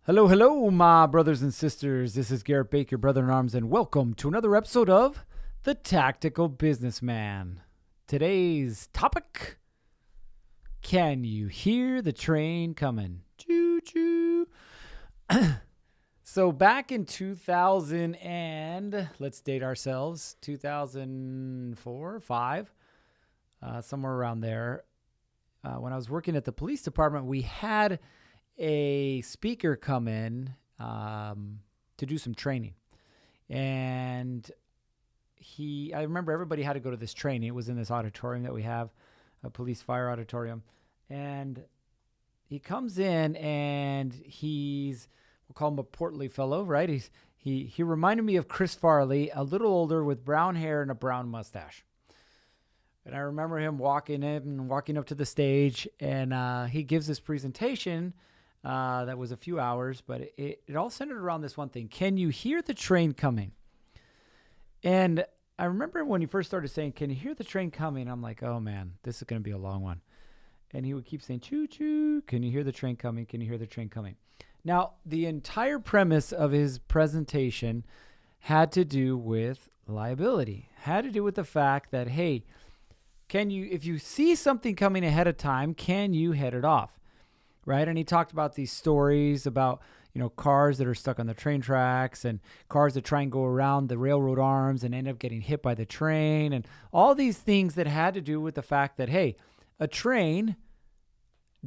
Hello, hello, my brothers and sisters. This is Garrett Baker, brother in arms, and welcome to another episode of The Tactical Businessman. Today's topic: can you hear the train coming? Choo choo. So back in 2000 and let's date ourselves, 2004, 5, somewhere around there. When I was working at the police department, we had a speaker come in to do some training. And I remember everybody had to go to this training. It was in this auditorium that we have, a police fire auditorium. And he comes in and we'll call him a portly fellow, right? He reminded me of Chris Farley, a little older with brown hair and a brown mustache. And I remember him walking up to the stage, and he gives this presentation that was a few hours, but it all centered around this one thing. Can you hear the train coming? And I remember when he first started saying, can you hear the train coming? I'm like, oh man, this is going to be a long one. And he would keep saying, choo choo, can you hear the train coming? Can you hear the train coming? Now, the entire premise of his presentation had to do with liability, had to do with the fact that, hey, if you see something coming ahead of time, can you head it off? Right? And he talked about these stories about, cars that are stuck on the train tracks and cars that try and go around the railroad arms and end up getting hit by the train, and all these things that had to do with the fact that, hey, a train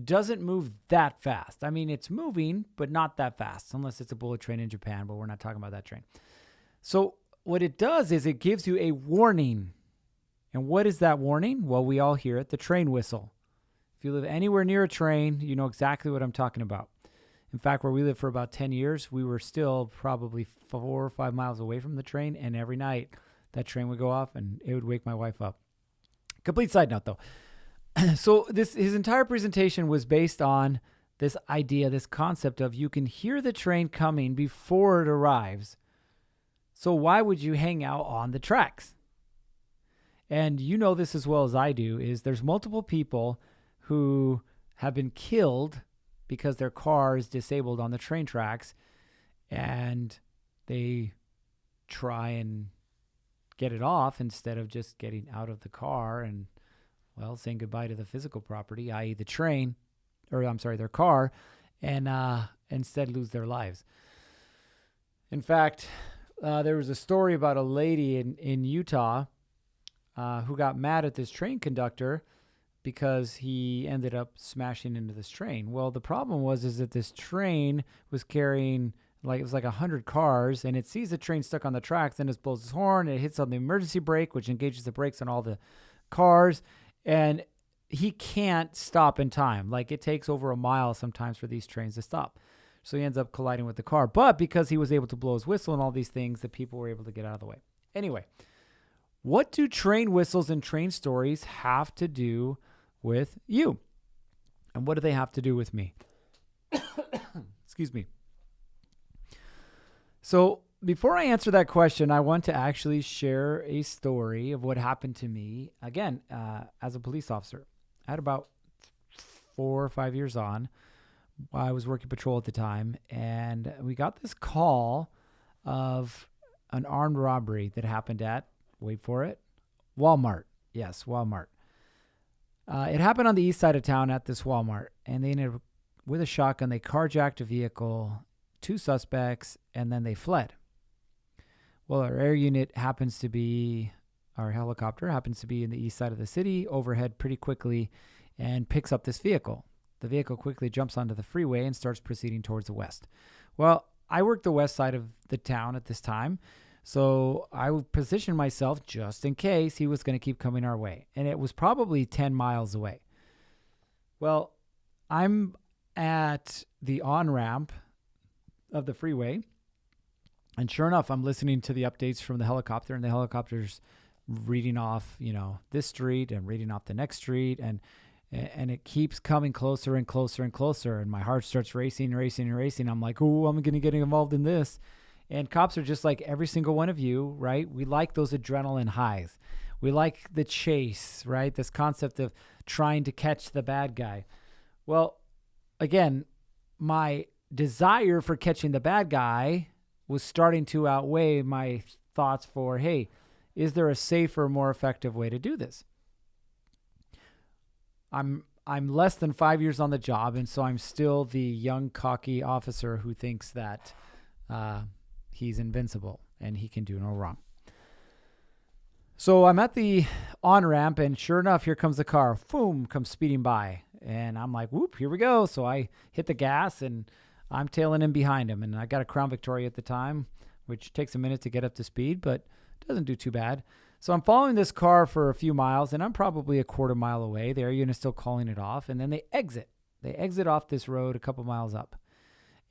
doesn't move that fast. I mean, it's moving, but not that fast, unless it's a bullet train in Japan, but we're not talking about that train. So what it does is it gives you a warning. And what is that warning? Well, we all hear it, the train whistle. If you live anywhere near a train, you know exactly what I'm talking about. In fact, where we lived for about 10 years, we were still probably 4 or 5 miles away from the train, and every night that train would go off and it would wake my wife up. Complete side note, though. So his entire presentation was based on this idea, this concept of you can hear the train coming before it arrives. So why would you hang out on the tracks? And you know this as well as I do, is there's multiple people who have been killed because their car is disabled on the train tracks, and they try and get it off instead of just getting out of the car and, well, saying goodbye to the physical property, i.e. the train, their car, and instead lose their lives. In fact, there was a story about a lady in Utah who got mad at this train conductor because he ended up smashing into this train. Well, the problem is that this train was carrying, it was like 100 cars, and it sees the train stuck on the tracks, then it blows its horn, it hits on the emergency brake, which engages the brakes on all the cars, and he can't stop in time. It takes over a mile sometimes for these trains to stop. So he ends up colliding with the car. But because he was able to blow his whistle and all these things, the people were able to get out of the way. Anyway, what do train whistles and train stories have to do with you? And what do they have to do with me? Excuse me. So before I answer that question, I want to actually share a story of what happened to me, again, as a police officer. I had about 4 or 5 years on. I was working patrol at the time, and we got this call of an armed robbery that happened at, wait for it, Walmart. Yes, Walmart. It happened on the east side of town at this Walmart, and they ended up with a shotgun. They carjacked a vehicle, 2 suspects, and then they fled. Well, our helicopter happens to be in the east side of the city, overhead pretty quickly, and picks up this vehicle. The vehicle quickly jumps onto the freeway and starts proceeding towards the west. Well, I worked the west side of the town at this time, so I would position myself just in case he was going to keep coming our way. And it was probably 10 miles away. Well, I'm at the on-ramp of the freeway, and sure enough, I'm listening to the updates from the helicopter, and the helicopter's reading off, this street and reading off the next street, and it keeps coming closer and closer and closer, and my heart starts racing. I'm like, oh, I'm going to get involved in this. And cops are just like every single one of you, right? We like those adrenaline highs. We like the chase, right? This concept of trying to catch the bad guy. Well, again, my desire for catching the bad guy was starting to outweigh my thoughts for, hey, is there a safer, more effective way to do this? I'm less than 5 years on the job, and so I'm still the young, cocky officer who thinks that he's invincible and he can do no wrong. So I'm at the on-ramp, and sure enough, here comes the car. Boom, comes speeding by. And I'm like, whoop, here we go. So I hit the gas, and I'm tailing in behind him. And I got a Crown Victoria at the time, which takes a minute to get up to speed, but doesn't do too bad. So I'm following this car for a few miles, and I'm probably a quarter mile away. The air unit's still calling it off, and then they exit. They exit off this road a couple miles up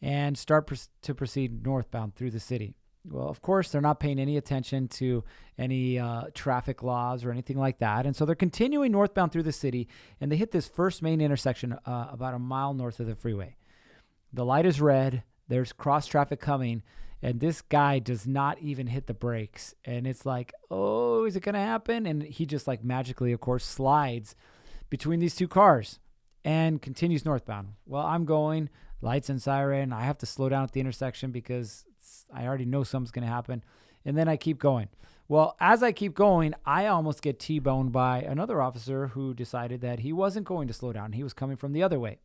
and start to proceed northbound through the city. Well, of course, they're not paying any attention to any traffic laws or anything like that. And so they're continuing northbound through the city, and they hit this first main intersection about a mile north of the freeway. The light is red. There's cross traffic coming, and this guy does not even hit the brakes. And it's like, oh, is it going to happen? And he just like magically, of course, slides between these two cars and continues northbound. Well, I'm going, lights and siren. I have to slow down at the intersection because I already know something's going to happen. And then I keep going. Well, as I keep going, I almost get T-boned by another officer who decided that he wasn't going to slow down. He was coming from the other way.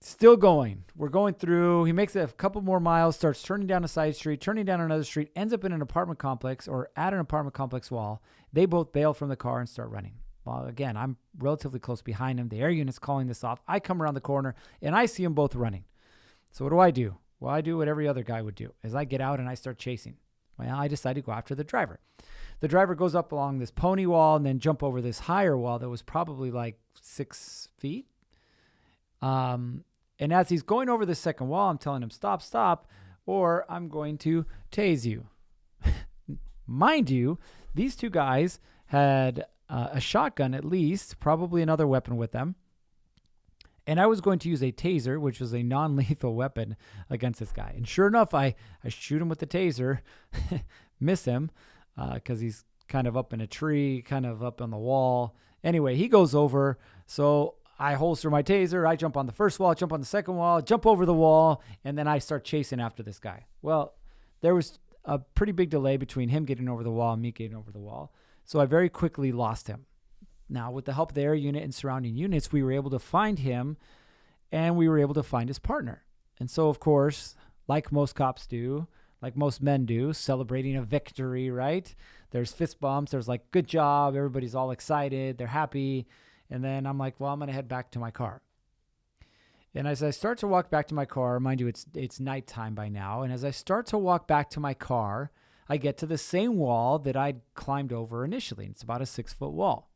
Still going. We're going through. He makes a couple more miles, starts turning down a side street, turning down another street, ends up in an apartment complex or at an apartment complex wall. They both bail from the car and start running. Well, again, I'm relatively close behind him. The air unit's calling this off. I come around the corner, and I see them both running. So what do? Well, I do what every other guy would do, is I get out and I start chasing. Well, I decide to go after the driver. The driver goes up along this pony wall and then jump over this higher wall that was probably like 6 feet. And as he's going over the second wall, I'm telling him, stop, or I'm going to tase you. Mind you, these two guys had a shotgun at least, probably another weapon with them. And I was going to use a taser, which was a non-lethal weapon, against this guy. And sure enough, I shoot him with the taser, miss him, because he's kind of up in a tree, kind of up on the wall. Anyway, he goes over, so I holster my taser, I jump on the first wall, jump on the second wall, jump over the wall, and then I start chasing after this guy. Well, there was a pretty big delay between him getting over the wall and me getting over the wall, so I very quickly lost him. Now, with the help of the air unit and surrounding units, we were able to find him, and we were able to find his partner. And so, of course, like most cops do, like most men do, celebrating a victory, right? There's fist bumps. There's like, good job. Everybody's all excited. They're happy. And then I'm like, well, I'm going to head back to my car. And as I start to walk back to my car, mind you, it's nighttime by now. And as I start to walk back to my car, I get to the same wall that I'd climbed over initially. It's about a 6-foot wall.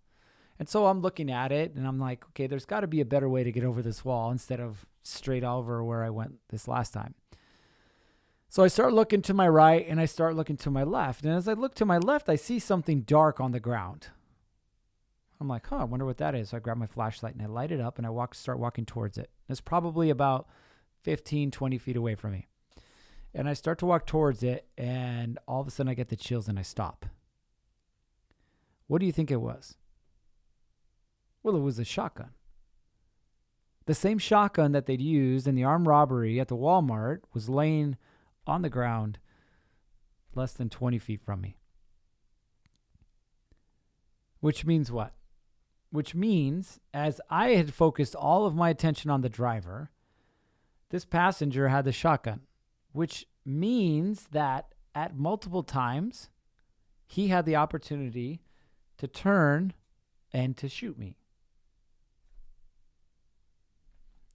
And so I'm looking at it and I'm like, okay, there's got to be a better way to get over this wall instead of straight over where I went this last time. So I start looking to my right and I start looking to my left. And as I look to my left, I see something dark on the ground. I'm like, I wonder what that is. So I grab my flashlight and I light it up and I start walking towards it. It's probably about 15, 20 feet away from me. And I start to walk towards it and all of a sudden I get the chills and I stop. What do you think it was? Well, it was a shotgun. The same shotgun that they'd used in the armed robbery at the Walmart was laying on the ground less than 20 feet from me. Which means what? Which means, as I had focused all of my attention on the driver, this passenger had the shotgun, which means that at multiple times, he had the opportunity to turn and to shoot me.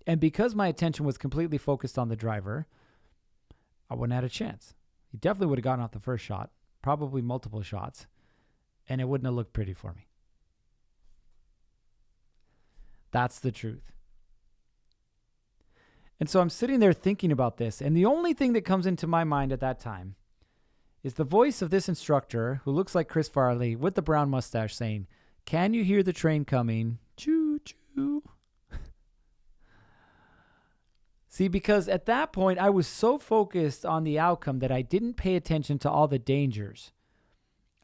And because my attention was completely focused on the driver, I wouldn't have had a chance. He definitely would have gotten off the first shot, probably multiple shots, and it wouldn't have looked pretty for me. That's the truth. And so I'm sitting there thinking about this, and the only thing that comes into my mind at that time is the voice of this instructor who looks like Chris Farley with the brown mustache saying, "Can you hear the train coming? Choo choo." See, because at that point, I was so focused on the outcome that I didn't pay attention to all the dangers.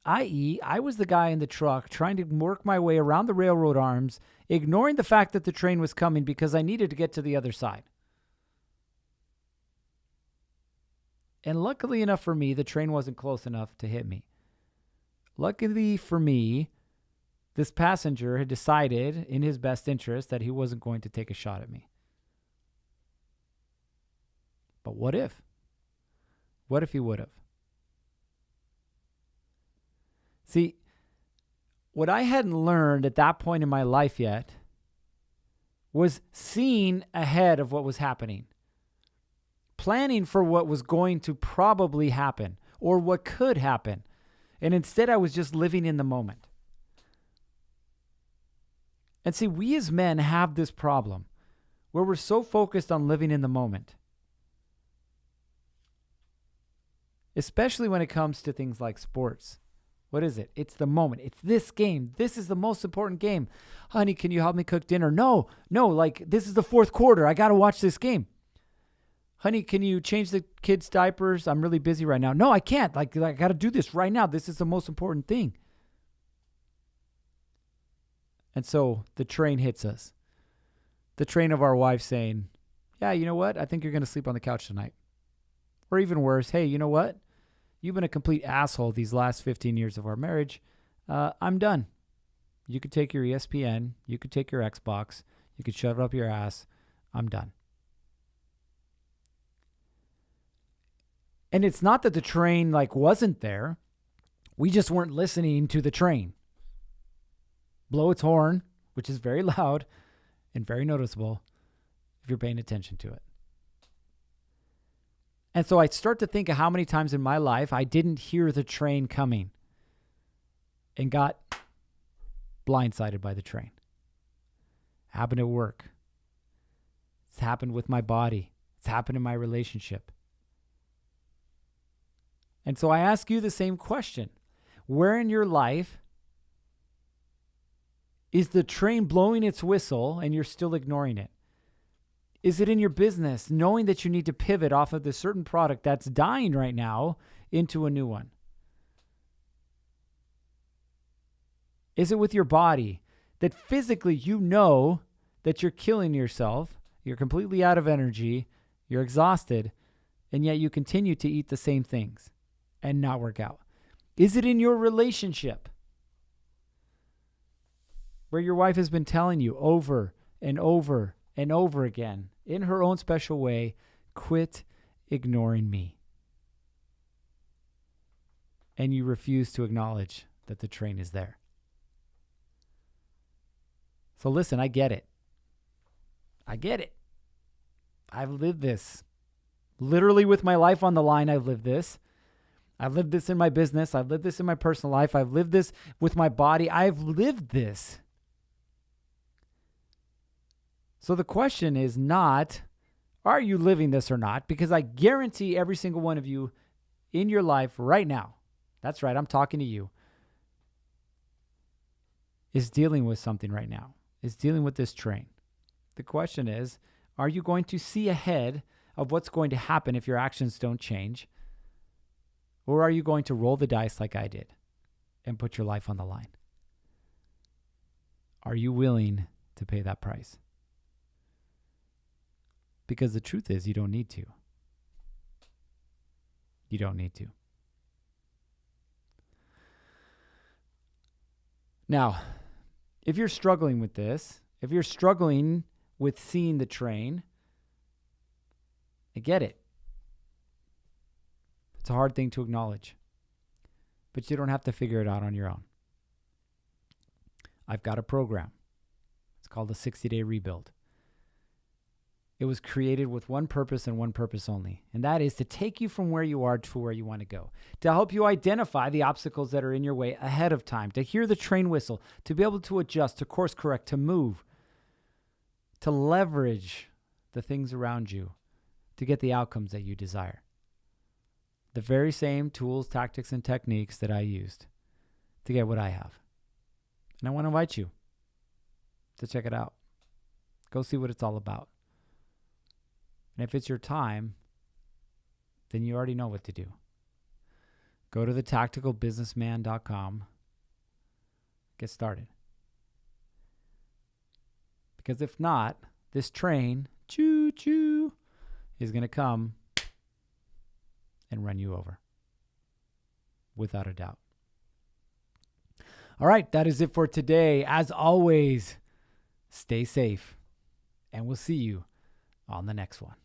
I.e., I was the guy in the truck trying to work my way around the railroad arms, ignoring the fact that the train was coming because I needed to get to the other side. And luckily enough for me, the train wasn't close enough to hit me. Luckily for me, this passenger had decided in his best interest that he wasn't going to take a shot at me. But what if? What if he would have? See, what I hadn't learned at that point in my life yet was seeing ahead of what was happening, planning for what was going to probably happen or what could happen. And instead, I was just living in the moment. And see, we as men have this problem where we're so focused on living in the moment, especially when it comes to things like sports. What is it? It's the moment. It's this game. This is the most important game. Honey, can you help me cook dinner? No, like this is the fourth quarter. I got to watch this game. Honey, can you change the kids' diapers? I'm really busy right now. No, I can't. Like I got to do this right now. This is the most important thing. And so the train hits us. The train of our wife saying, yeah, you know what? I think you're going to sleep on the couch tonight. Or even worse, hey, you know what? You've been a complete asshole these last 15 years of our marriage. I'm done. You could take your ESPN. You could take your Xbox. You could shove it up your ass. I'm done. And it's not that the train wasn't there. We just weren't listening to the train blow its horn, which is very loud and very noticeable if you're paying attention to it. And so I start to think of how many times in my life I didn't hear the train coming and got blindsided by the train. It happened at work. It's happened with my body. It's happened in my relationship. And so I ask you the same question. Where in your life is the train blowing its whistle and you're still ignoring it? Is it in your business, knowing that you need to pivot off of this certain product that's dying right now into a new one? Is it with your body that physically you know that you're killing yourself, you're completely out of energy, you're exhausted, and yet you continue to eat the same things and not work out? Is it in your relationship where your wife has been telling you over and over and over again in her own special way, quit ignoring me? And you refuse to acknowledge that the train is there. So listen, I get it. I've lived this. Literally with my life on the line, I've lived this. I've lived this in my business. I've lived this in my personal life. I've lived this with my body. I've lived this. So the question is not, are you living this or not? Because I guarantee every single one of you in your life right now, that's right, I'm talking to you, is dealing with something right now, is dealing with this train. The question is, are you going to see ahead of what's going to happen if your actions don't change? Or are you going to roll the dice like I did and put your life on the line? Are you willing to pay that price? Because the truth is, you don't need to. You don't need to. Now, if you're struggling with this, if you're struggling with seeing the train, I get it. It's a hard thing to acknowledge, but you don't have to figure it out on your own. I've got a program. It's called the 60-Day Rebuild. It was created with one purpose and one purpose only, and that is to take you from where you are to where you want to go, to help you identify the obstacles that are in your way ahead of time, to hear the train whistle, to be able to adjust, to course correct, to move, to leverage the things around you to get the outcomes that you desire. The very same tools, tactics, and techniques that I used to get what I have. And I want to invite you to check it out. Go see what it's all about. And if it's your time, then you already know what to do. Go to thetacticalbusinessman.com. Get started. Because if not, this train, choo-choo, is going to come and run you over. Without a doubt. All right, that is it for today. As always, stay safe, and we'll see you on the next one.